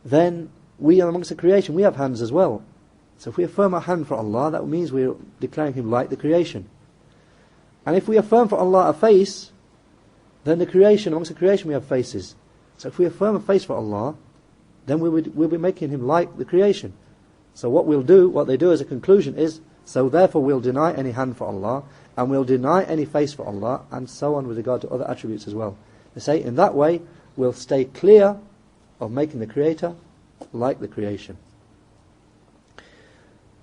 then we amongst the creation, we have hands as well. So if we affirm our hand for Allah, that means we're declaring Him like the creation. And if we affirm for Allah a face, then the creation, amongst the creation we have faces. So if we affirm a face for Allah, then we'll be making Him like the creation. So what they do as a conclusion is, so therefore we'll deny any hand for Allah, and we'll deny any face for Allah, and so on with regard to other attributes as well. They say in that way we'll stay clear of making the Creator like the creation.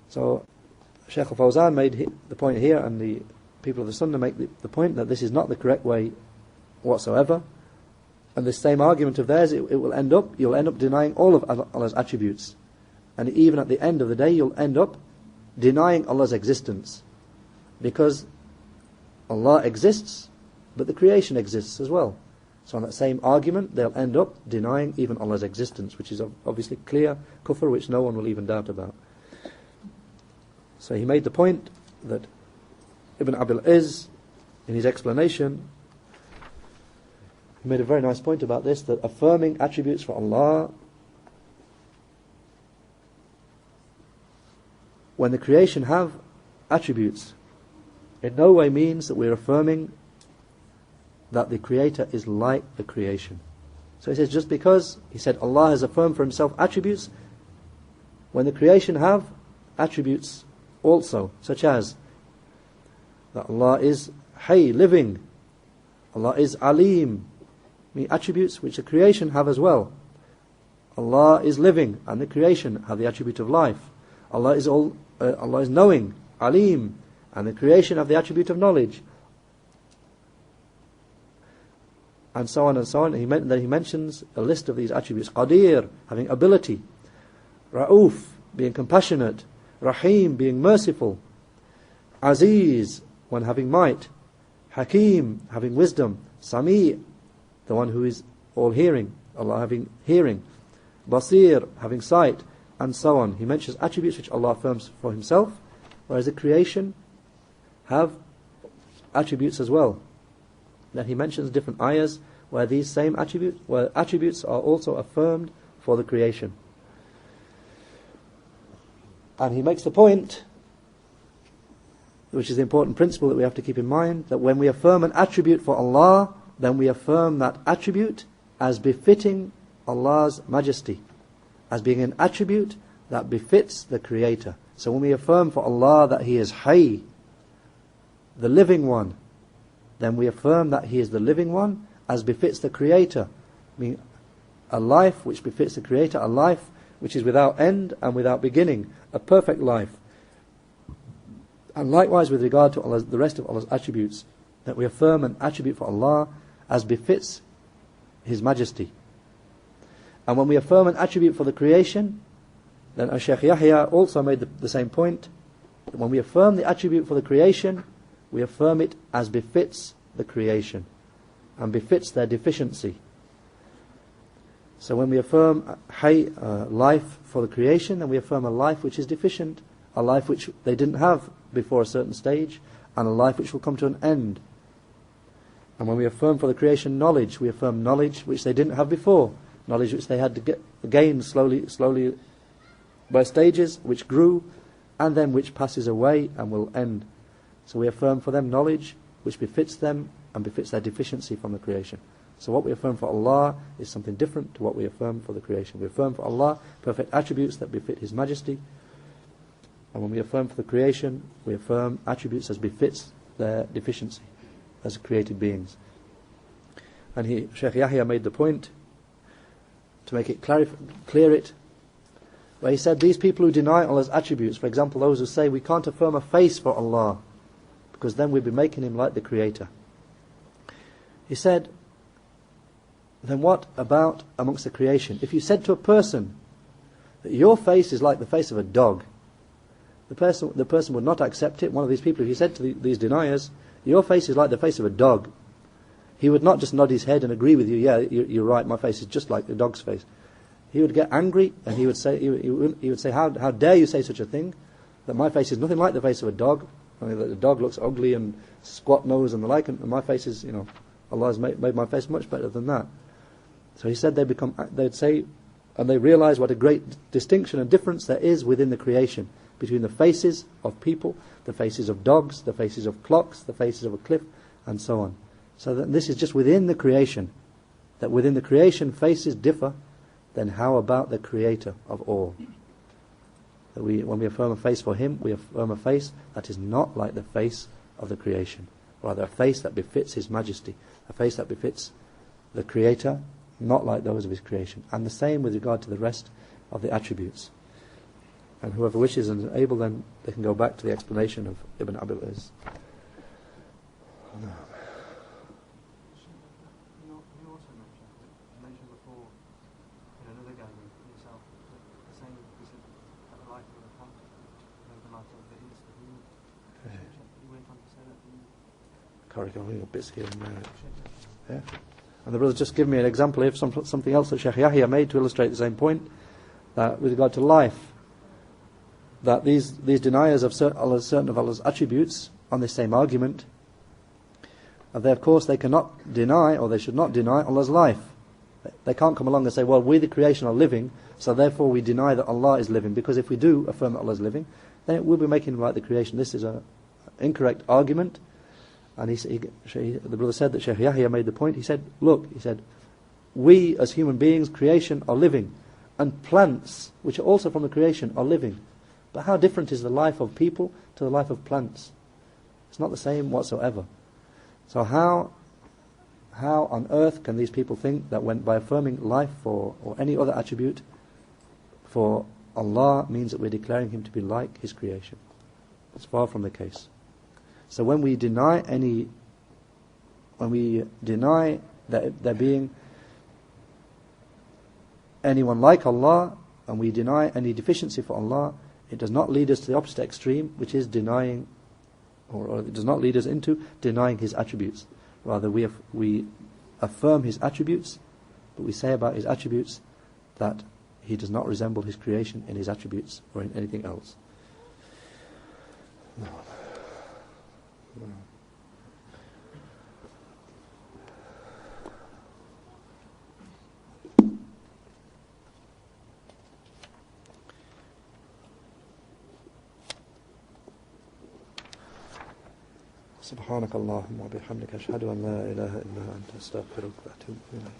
So Shaykh al-Fawzan made the point here, and the people of the Sunnah make the point that this is not the correct way whatsoever. And this same argument of theirs, you'll end up denying all of Allah's attributes. And even at the end of the day, you'll end up denying Allah's existence. Because Allah exists, but the creation exists as well. So on that same argument, they'll end up denying even Allah's existence, which is obviously clear kufr, which no one will even doubt about. So he made the point that Ibn Abil Izz, in his explanation, he made a very nice point about this, that affirming attributes for Allah, when the creation have attributes, in no way means that we're affirming that the Creator is like the creation. So he says, just because he said Allah has affirmed for Himself attributes, when the creation have attributes also, such as that Allah is Hayy, living, Allah is Alim, attributes which the creation have as well. Allah is living, and the creation have the attribute of life. Allah is knowing, Alim, and the creation have the attribute of knowledge. And so on and so on. He mentions a list of these attributes. Qadir, having ability. Ra'uf, being compassionate. Rahim, being merciful. Aziz, one having might. Hakim, having wisdom. Sami', the one who is all hearing. Allah having hearing. Basir, having sight. And so on. He mentions attributes which Allah affirms for Himself, whereas the creation have attributes as well. Then he mentions different ayahs where these same attributes are also affirmed for the creation. And he makes the point, which is the important principle that we have to keep in mind, that when we affirm an attribute for Allah, then we affirm that attribute as befitting Allah's majesty, as being an attribute that befits the Creator. So when we affirm for Allah that He is Hayy, the living one, then we affirm that He is the living one as befits the Creator. I mean, a life which befits the Creator, a life which is without end and without beginning, a perfect life. And likewise with regard to the rest of Allah's attributes, that we affirm an attribute for Allah as befits His majesty. And when we affirm an attribute for the creation, then Shaykh Yahya also made the same point, that when we affirm the attribute for the creation, we affirm it as befits the creation and befits their deficiency. So when we affirm life for the creation, then we affirm a life which is deficient, a life which they didn't have before a certain stage, and a life which will come to an end. And when we affirm for the creation knowledge, we affirm knowledge which they didn't have before, knowledge which they had to gain slowly by stages, which grew, and then which passes away and will end. So we affirm for them knowledge which befits them and befits their deficiency from the creation. So what we affirm for Allah is something different to what we affirm for the creation. We affirm for Allah perfect attributes that befit His majesty. And when we affirm for the creation, we affirm attributes as befits their deficiency as created beings. And Shaykh Yahya made the point to make it clear it, where he said these people who deny Allah's attributes, for example those who say we can't affirm a face for Allah because then we'd be making Him like the Creator. He said, then what about amongst the creation? If you said to a person that your face is like the face of a dog, the person would not accept it. One of these people, if you said to these deniers, your face is like the face of a dog, he would not just nod his head and agree with you, yeah, you're right, my face is just like the dog's face. He would get angry and he would say, how dare you say such a thing, that my face is nothing like the face of a dog. I mean, the dog looks ugly and squat nose and the like, and my face is, Allah has made my face much better than that. So he said they'd say And they realize what a great distinction and difference there is within the creation between the faces of people, the faces of dogs, the faces of clocks, the faces of a cliff, and so on. So that this is just within the creation. That within the creation faces differ, then how about the creator of all? That when we affirm a face for him, we affirm a face that is not like the face of the creation. Rather a face that befits his majesty, a face that befits the creator, not like those of his creation. And the same with regard to the rest of the attributes. And whoever wishes and is able, then they can go back to the explanation of Ibn Abil Iz. You also mentioned before in another gathering yourself the same you said that the life of the prophet, the life of the instant. You went on to say that Correct, bits here and there. Yeah. And the brother just give me an example of something else that Shaykh Yahya made to illustrate the same point, that with regard to life, that these deniers of certain of Allah's attributes on this same argument, they of course they cannot deny, or they should not deny Allah's life. They can't come along and say, well, we the creation are living, so therefore we deny that Allah is living, because if we do affirm that Allah is living, then we'll be making like the creation. This is an incorrect argument. And the brother said that Shaykh Yahya made the point. He said, look, we as human beings, creation, are living, and plants, which are also from the creation, are living. But how different is the life of people to the life of plants? It's not the same whatsoever. So how on earth can these people think that by affirming life or any other attribute for Allah means that we're declaring him to be like his creation? It's far from the case. So when we deny that there being anyone like Allah, and we deny any deficiency for Allah, it does not lead us to the opposite extreme, which is denying, or it does not lead us into denying his attributes. Rather, we affirm his attributes, but we say about his attributes that he does not resemble his creation in his attributes or in anything else. No. سبحانك اللهم وبحمدك أشهد أن لا إله إلا أنت أستغفرك وأتوب إليك